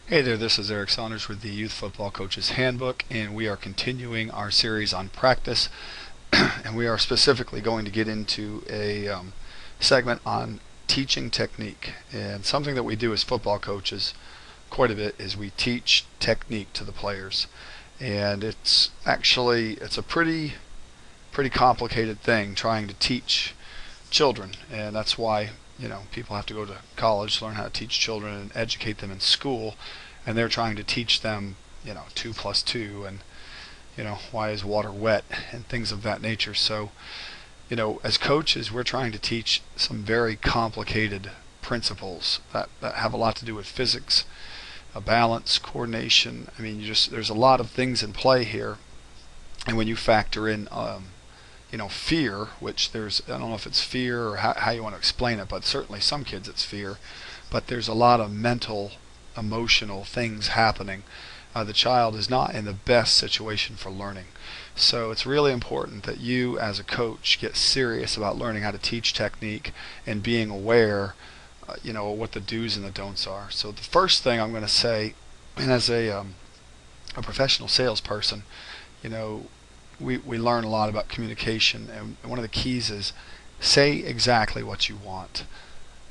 Hey there, this is Eric Saunders with the Youth Football Coach's Handbook, and we are continuing our series on practice. And we are specifically going to get into a segment on teaching technique. And something that we do as football coaches quite a bit is we teach technique to the players. And it's a pretty complicated thing trying to teach children, and that's why people have to go to college to learn how to teach children and educate them in school, and they're trying to teach them 2 plus 2 and why is water wet and things of that nature. So as coaches, we're trying to teach some very complicated principles that have a lot to do with physics, balance, coordination. I mean, there's a lot of things in play here. And when you factor in fear, which I don't know if it's fear or how you want to explain it, but certainly some kids it's fear, but there's a lot of mental, emotional things happening. The child is not in the best situation for learning. So it's really important that you as a coach get serious about learning how to teach technique and being aware what the do's and the don'ts are. So the first thing I'm going to say, and as a professional salesperson, we learn a lot about communication, and one of the keys is say exactly what you want.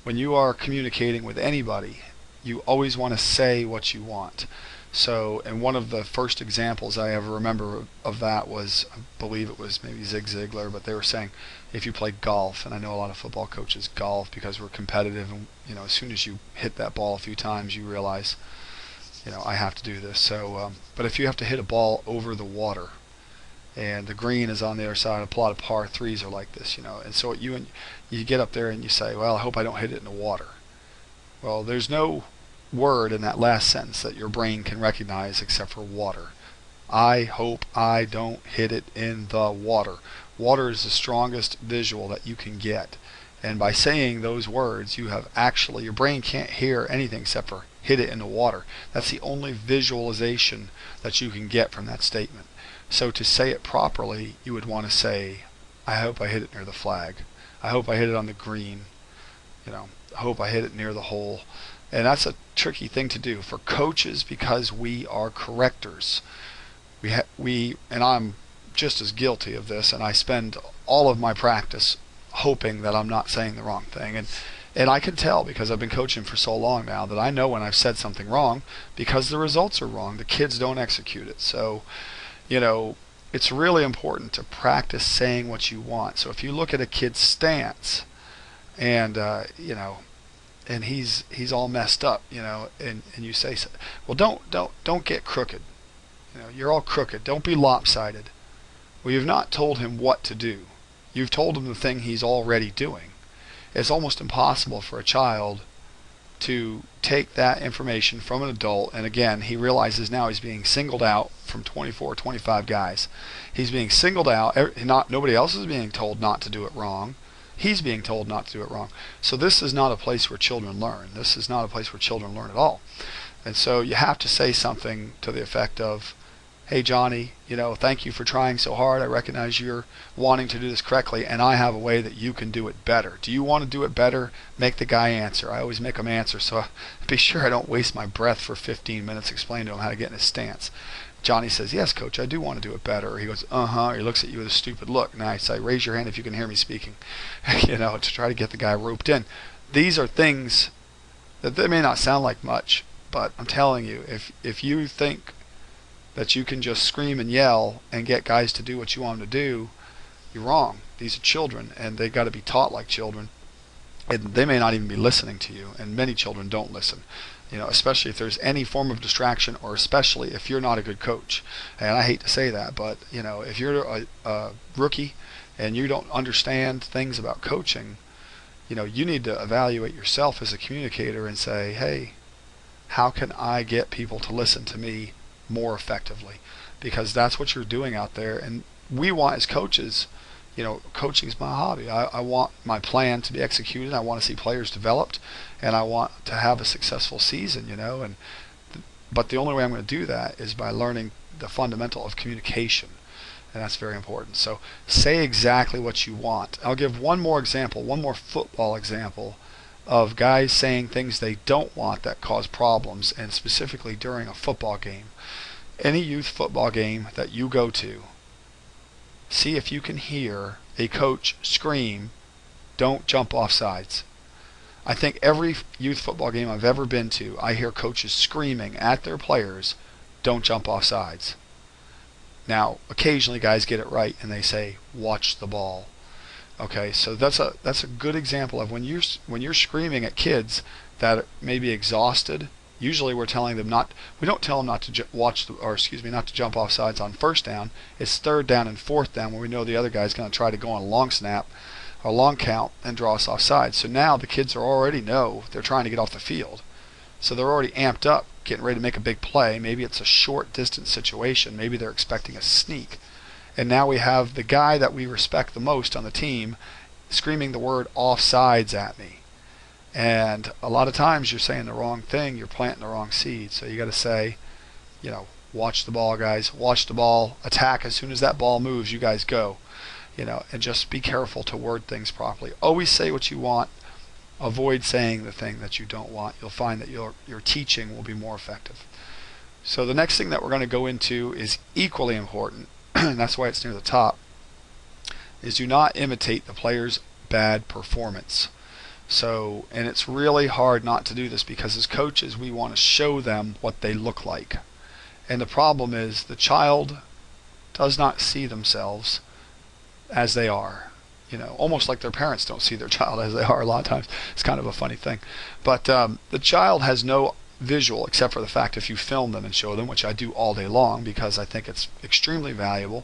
When you are communicating with anybody, you always want to say what you want. So, and one of the first examples I ever remember of that was, I believe it was maybe Zig Ziglar, but they were saying if you play golf, and I know a lot of football coaches golf because we're competitive, and as soon as you hit that ball a few times, you realize, I have to do this. So, but if you have to hit a ball over the water, and the green is on the other side, a lot of par threes are like this, and so you get up there and you say, well, I hope I don't hit it in the water. Well, there's no word in that last sentence that your brain can recognize except for water. I hope I don't hit it in the water. Water is the strongest visual that you can get, and by saying those words, your brain can't hear anything except for hit it in the water. That's the only visualization that you can get from that statement. So to say it properly, you would want to say, I hope I hit it near the flag. I hope I hit it on the green. I hope I hit it near the hole. And that's a tricky thing to do for coaches because we are correctors. And I'm just as guilty of this, and I spend all of my practice hoping that I'm not saying the wrong thing. And I can tell because I've been coaching for so long now that I know when I've said something wrong because the results are wrong. The kids don't execute it. So it's really important to practice saying what you want. So if you look at a kid's stance and and he's all messed up, and you say, well, don't get crooked. You're all crooked. Don't be lopsided. Well, you've not told him what to do. You've told him the thing he's already doing. It's almost impossible for a child to take that information from an adult, and again, he realizes now he's being singled out from 24, 25 guys. He's being singled out. Nobody else is being told not to do it wrong. He's being told not to do it wrong. So this is not a place where children learn. This is not a place where children learn at all. And so you have to say something to the effect of, hey Johnny, thank you for trying so hard. I recognize you're wanting to do this correctly, and I have a way that you can do it better. Do you want to do it better? Make the guy answer. I always make him answer, so be sure I don't waste my breath for 15 minutes explaining to him how to get in his stance. Johnny says, yes, coach, I do want to do it better. Or he goes, uh-huh. Or he looks at you with a stupid look. And I say, raise your hand if you can hear me speaking, to try to get the guy roped in. These are things that they may not sound like much, but I'm telling you, if you think that you can just scream and yell and get guys to do what you want them to do, you're wrong. These are children, and they've got to be taught like children. And they may not even be listening to you, and many children don't listen. Especially if there's any form of distraction, or especially if you're not a good coach. And I hate to say that, but if you're a rookie and you don't understand things about coaching, you need to evaluate yourself as a communicator and say, hey, how can I get people to listen to me more effectively? Because that's what you're doing out there. And we want, as coaches, coaching is my hobby. I want my plan to be executed. I want to see players developed, and I want to have a successful season, but the only way I'm going to do that is by learning the fundamental of communication, and that's very important. So say exactly what you want. I'll give one more example, one more football example of guys saying things they don't want that cause problems, and specifically during a football game. Any youth football game that you go to, see if you can hear a coach scream, "Don't jump off sides." I think every youth football game I've ever been to, I hear coaches screaming at their players, "Don't jump off sides." Now, occasionally guys get it right and they say, "Watch the ball." Okay, so that's a good example of when you're screaming at kids that may be exhausted. Usually we don't tell them not to not to jump off sides on first down. It's third down and fourth down when we know the other guy's going to try to go on a long snap or long count and draw us off sides. So now the kids already know they're trying to get off the field. So they're already amped up, getting ready to make a big play. Maybe it's a short distance situation. Maybe they're expecting a sneak. And now we have the guy that we respect the most on the team screaming the word "offsides" at me. And a lot of times you're saying the wrong thing, you're planting the wrong seed. So you got to say, watch the ball, guys. Watch the ball. Attack as soon as that ball moves. You guys go. And just be careful to word things properly. Always say what you want. Avoid saying the thing that you don't want. You'll find that your teaching will be more effective. So the next thing that we're going to go into is equally important, and that's why it's near the top, is do not imitate the player's bad performance. So, and it's really hard not to do this because as coaches we want to show them what they look like. And the problem is the child does not see themselves as they are. Almost like their parents don't see their child as they are a lot of times. It's kind of a funny thing. But the child has no visual except for the fact if you film them and show them, which I do all day long because I think it's extremely valuable.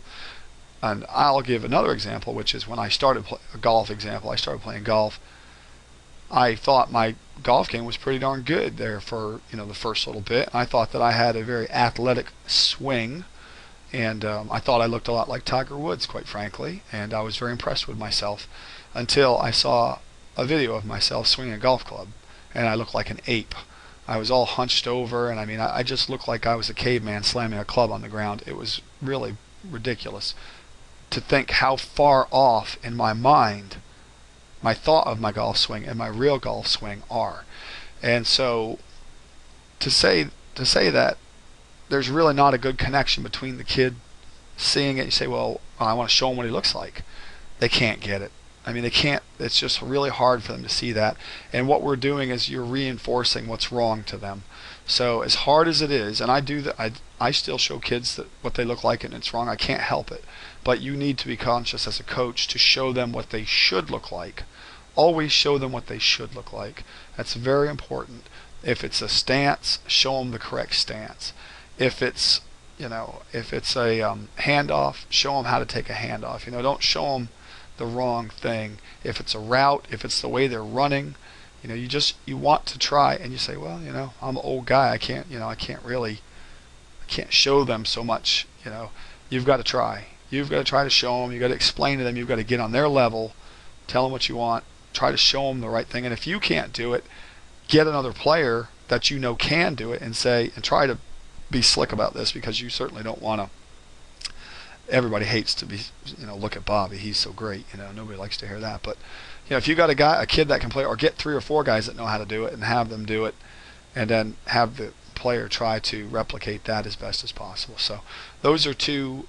And I'll give another example, which is when I started a golf example. I started playing golf. I thought my golf game was pretty darn good there for the first little bit. I thought that I had a very athletic swing, and I thought I looked a lot like Tiger Woods, quite frankly, and I was very impressed with myself until I saw a video of myself swinging a golf club, and I looked like an ape. I was all hunched over, and I just looked like I was a caveman slamming a club on the ground. It was really ridiculous to think how far off in my mind my thought of my golf swing and my real golf swing are. And so to say that there's really not a good connection between the kid seeing it, you say, well, I want to show him what he looks like. They can't get it. They can't. It's just really hard for them to see that. And what we're doing is you're reinforcing what's wrong to them. So as hard as it is, and I do that, I still show kids what they look like and it's wrong. I can't help it. But you need to be conscious as a coach to show them what they should look like. Always show them what they should look like. That's very important. If it's a stance, show them the correct stance. If it's a handoff, show them how to take a handoff. Don't show them the wrong thing. If it's a route, if it's the way they're running, you want to try, and you say, well, I'm an old guy. I can't show them so much. You've got to try. You've got to try to show them. You've got to explain to them. You've got to get on their level. Tell them what you want. Try to show them the right thing. And if you can't do it, get another player that can do it and try to be slick about this, because you certainly don't want to. Everybody hates to be, look at Bobby. He's so great. Nobody likes to hear that. But if you got a kid that can play, or get 3 or 4 guys that know how to do it and have them do it, and then have the player try to replicate that as best as possible. So those are 2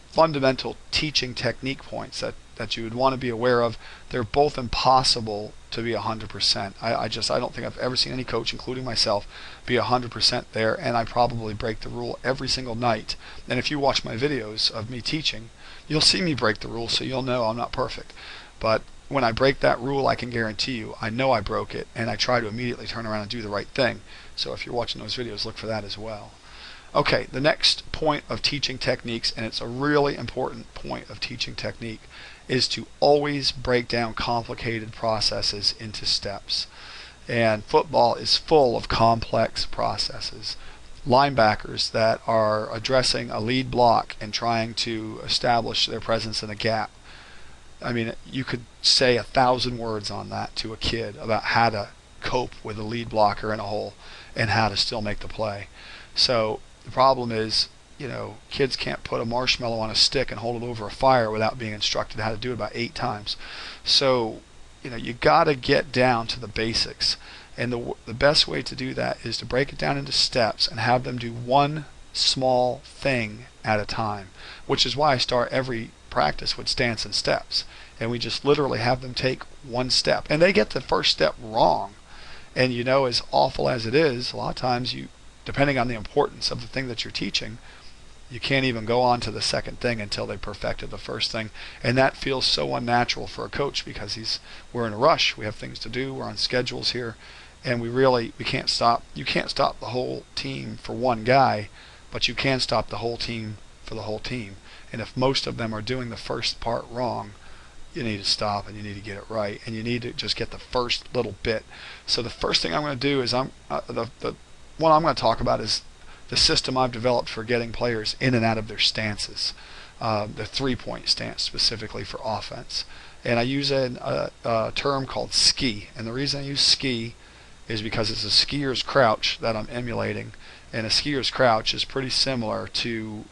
fundamental teaching technique points that you would want to be aware of. They're both impossible to be 100%. I don't think I've ever seen any coach, including myself, be 100% there, and I probably break the rule every single night. And if you watch my videos of me teaching, you'll see me break the rule, so you'll know I'm not perfect. But when I break that rule, I can guarantee you, I know I broke it, and I try to immediately turn around and do the right thing. So if you're watching those videos, look for that as well. Okay, the next point of teaching techniques, and it's a really important point of teaching technique, is to always break down complicated processes into steps. And football is full of complex processes. Linebackers that are addressing a lead block and trying to establish their presence in a gap. You could say 1,000 words on that to a kid about how to cope with a lead blocker in a hole and how to still make the play. So the problem is, kids can't put a marshmallow on a stick and hold it over a fire without being instructed how to do it about 8 times. So you got to get down to the basics. And the best way to do that is to break it down into steps and have them do one small thing at a time, which is why I start every practice with stance and steps. And we just literally have them take one step. And they get the first step wrong. And as awful as it is, a lot of times depending on the importance of the thing that you're teaching, you can't even go on to the second thing until they perfected the first thing. And that feels so unnatural for a coach because we're in a rush. We have things to do. We're on schedules here. And we can't stop. You can't stop the whole team for one guy, but you can stop the whole team for the whole team. And if most of them are doing the first part wrong, you need to stop and you need to get it right, and you need to just get the first little bit. So the first thing I'm going to do is the one I'm going to talk about is the system I've developed for getting players in and out of their stances, the three-point stance specifically for offense. And I use a term called ski, and the reason I use ski is because it's a skier's crouch that I'm emulating, and a skier's crouch is pretty similar to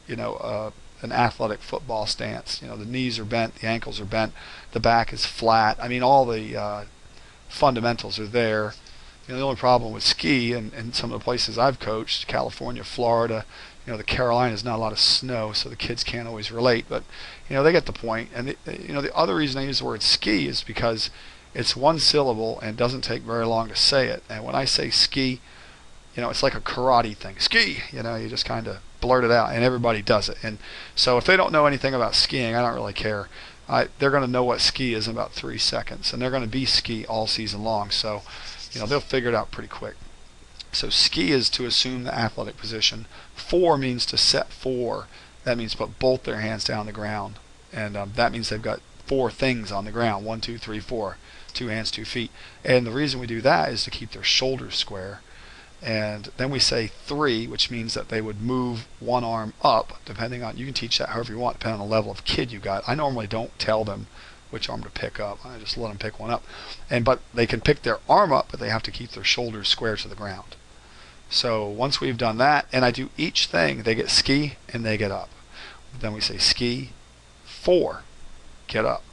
an athletic football stance. The knees are bent, the ankles are bent, the back is flat. I mean, all the fundamentals are there. The only problem with ski and some of the places I've coached, California, Florida, the Carolinas, not a lot of snow, so the kids can't always relate, but they get the point. And the other reason I use the word ski is because it's one syllable and doesn't take very long to say it. And when I say ski, it's like a karate thing. Ski, you just kind of blurt it out, and everybody does it. And so if they don't know anything about skiing, I don't really care. They're going to know what ski is in about 3 seconds, and they're going to be ski all season long. So, they'll figure it out pretty quick. So ski is to assume the athletic position. Four means to set four. That means put both their hands down the ground, and that means they've got four things on the ground. 1, 2, 3, 4. 2 hands, 2 feet. And the reason we do that is to keep their shoulders square. And then we say 3, which means that they would move one arm up, depending on, you can teach that however you want, depending on the level of kid you got. I normally don't tell them which arm to pick up. I just let them pick one up. But they can pick their arm up, but they have to keep their shoulders square to the ground. So once we've done that, and I do each thing, they get ski and they get up. Then we say ski, 4, get up.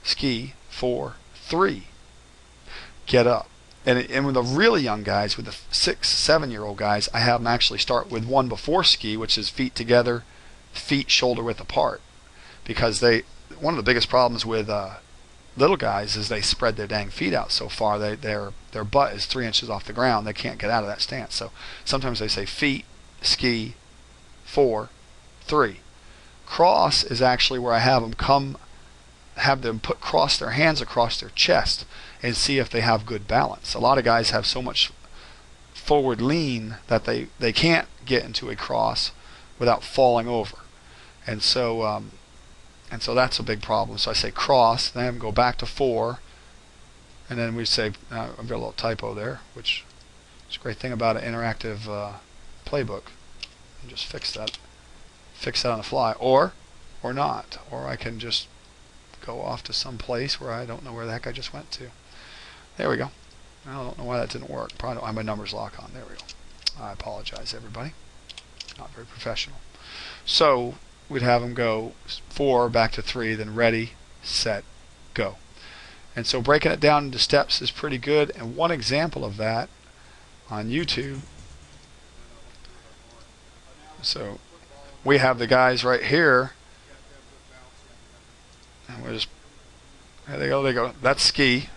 Ski, 4, 3, get up. And with the really young guys, with the 6, 7-year-old guys, I have them actually start with one before ski, which is feet together, feet shoulder width apart. Because one of the biggest problems with little guys is they spread their dang feet out so far, their butt is 3 inches off the ground. They can't get out of that stance. So sometimes they say feet, ski, 4, 3. Cross is actually where I have them cross their hands across their chest and see if they have good balance. A lot of guys have so much forward lean that they can't get into a cross without falling over. And so that's a big problem. So I say cross, then I have them go back to 4, and then we say, I've got a little typo there, which is a great thing about an interactive playbook. You just fix that on the fly, or not, or I can just go off to some place where I don't know where the heck I just went to. There we go. I don't know why that didn't work. Probably don't have my numbers lock on. There we go. I apologize, everybody. Not very professional. So we'd have them go 4 back to 3, then ready, set, go. And so breaking it down into steps is pretty good. And one example of that on YouTube. So we have the guys right here. And we're just, there they go. That's ski.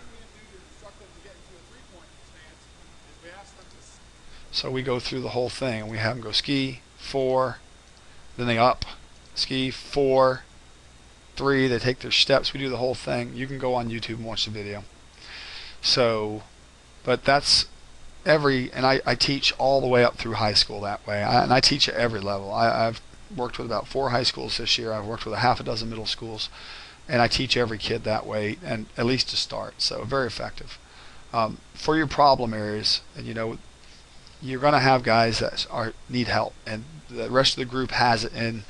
So we go through the whole thing, and we have them go ski, 4, then they up, ski, 4, 3, they take their steps. We do the whole thing. You can go on YouTube and watch the video. So, but that's and I teach all the way up through high school that way, and I teach at every level. I've worked with about 4 high schools this year. I've worked with a half a dozen middle schools, and I teach every kid that way, and at least to start. So very effective. For your problem areas, and you're going to have guys that need help, and the rest of the group has it in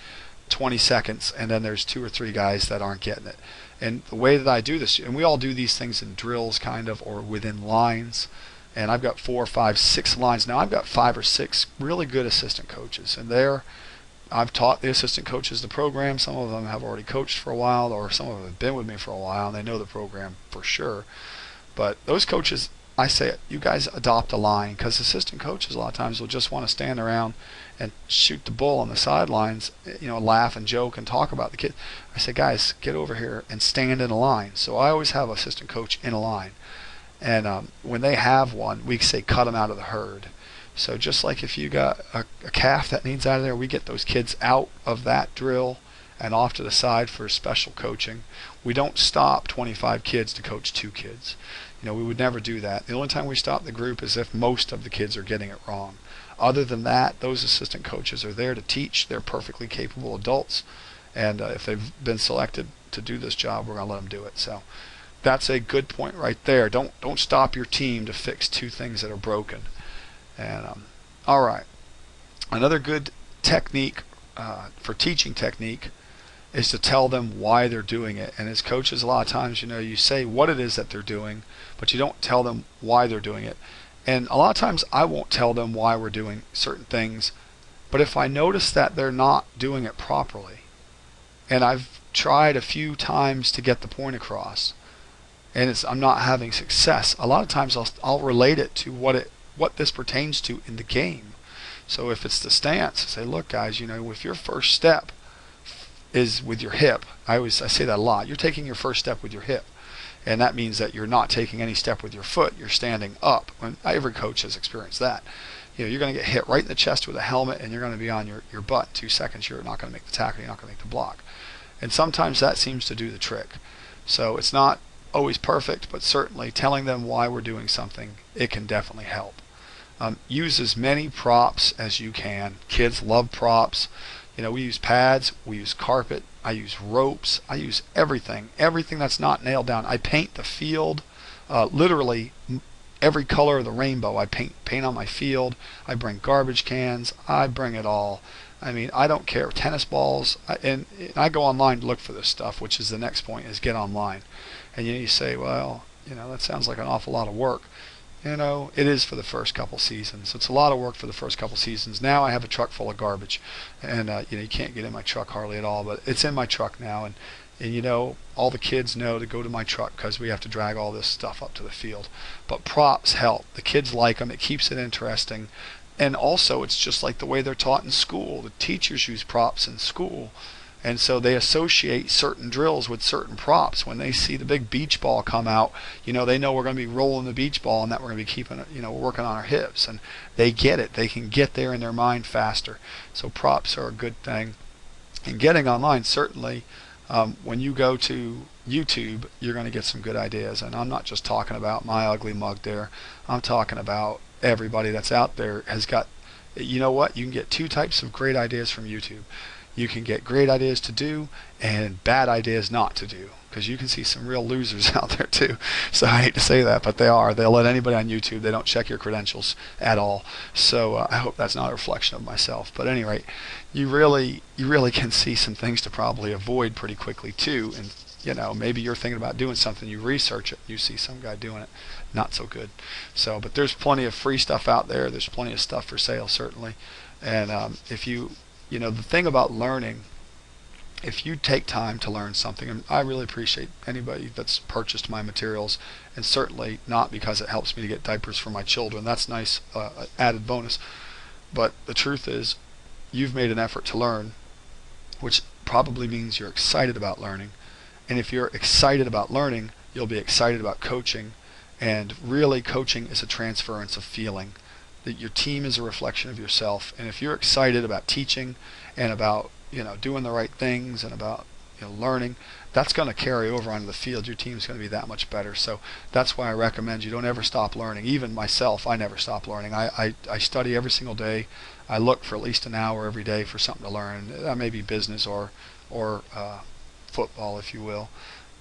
20 seconds, and then there's 2 or 3 guys that aren't getting it. And the way that I do this, and we all do these things in drills kind of, or within lines, and I've got 4, 5, 6 lines. Now I've got 5 or 6 really good assistant coaches, and they're I've taught the assistant coaches the program. Some of them have already coached for a while, or some of them have been with me for a while, and they know the program for sure. But those coaches, I say, you guys adopt a line, because assistant coaches a lot of times will just want to stand around and shoot the bull on the sidelines, laugh and joke and talk about the kid. I say, guys, get over here and stand in a line. So I always have an assistant coach in a line. And when they have one, we say cut them out of the herd. So just like if you got a calf that needs out of there, we get those kids out of that drill and off to the side for special coaching. We don't stop 25 kids to coach 2 kids. We would never do that. The only time we stop the group is if most of the kids are getting it wrong. Other than that, those assistant coaches are there to teach. They're perfectly capable adults, and if they've been selected to do this job, we're going to let them do it. So that's a good point right there. Don't stop your team to fix 2 things that are broken. And all right, another good technique for teaching technique is to tell them why they're doing it. And as coaches, a lot of times, you say what it is that they're doing, but you don't tell them why they're doing it. And a lot of times I won't tell them why we're doing certain things, but if I notice that they're not doing it properly, and I've tried a few times to get the point across, and I'm not having success, a lot of times I'll relate it to what this pertains to in the game. So if it's the stance, I say, look guys, if your first step is with your hip, I say that a lot, you're taking your first step with your hip, and that means that you're not taking any step with your foot, you're standing up. Every coach has experienced that. You're going to get hit right in the chest with a helmet, and you're going to be on your butt in 2 seconds. You're not going to make the tackle, you're not going to make the block. And sometimes that seems to do the trick. So it's not always perfect, but certainly telling them why we're doing something, it can definitely help. Use as many props as you can. Kids love props. We use pads, we use carpet, I use ropes, I use everything that's not nailed down. I paint the field, literally every color of the rainbow. I paint on my field. I bring garbage cans. I bring it all. I don't care. Tennis balls, and I go online to look for this stuff, which is the next point, is get online. And you say, well, that sounds like an awful lot of work. It is for the first couple seasons. It's a lot of work for the first couple seasons. Now I have a truck full of garbage, and you can't get in my truck hardly at all, but it's in my truck now, and all the kids know to go to my truck because we have to drag all this stuff up to the field. But props help. The kids like them. It keeps it interesting, and also it's just like the way they're taught in school. The teachers use props in school. And so they associate certain drills with certain props. When they see the big beach ball come out, they know we're going to be rolling the beach ball and that we're going to be keeping it, working on our hips. And they get it. They can get there in their mind faster. So props are a good thing. And getting online, certainly, when you go to YouTube, you're going to get some good ideas. And I'm not just talking about my ugly mug there. I'm talking about everybody that's out there has got, you can get 2 types of great ideas from YouTube. You can get great ideas to do and bad ideas not to do, because you can see some real losers out there too. So I hate to say that, but they are. They'll let anybody on YouTube. They don't check your credentials at all. So I hope that's not a reflection of myself. But at any rate, you really can see some things to probably avoid pretty quickly too. And maybe you're thinking about doing something, you research it, you see some guy doing it, not so good. So, but there's plenty of free stuff out there. There's plenty of stuff for sale, certainly. And if you the thing about learning, if you take time to learn something, and I really appreciate anybody that's purchased my materials, and certainly not because it helps me to get diapers for my children. That's nice, added bonus. But the truth is, you've made an effort to learn, which probably means you're excited about learning. And if you're excited about learning, you'll be excited about coaching. And really, coaching is a transference of feeling. That your team is a reflection of yourself, and if you're excited about teaching and about doing the right things and about learning, that's going to carry over onto the field. Your team's going to be that much better. So that's why I recommend you don't ever stop learning. Even myself, I never stop learning. I study every single day. I look for at least an hour every day for something to learn. That may be business or football, if you will,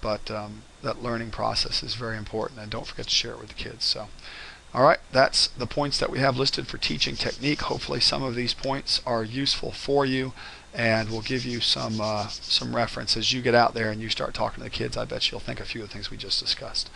but that learning process is very important, and don't forget to share it with the kids. So. All right, that's the points that we have listed for teaching technique. Hopefully some of these points are useful for you and will give you some reference as you get out there and you start talking to the kids. I bet you'll think a few of the things we just discussed.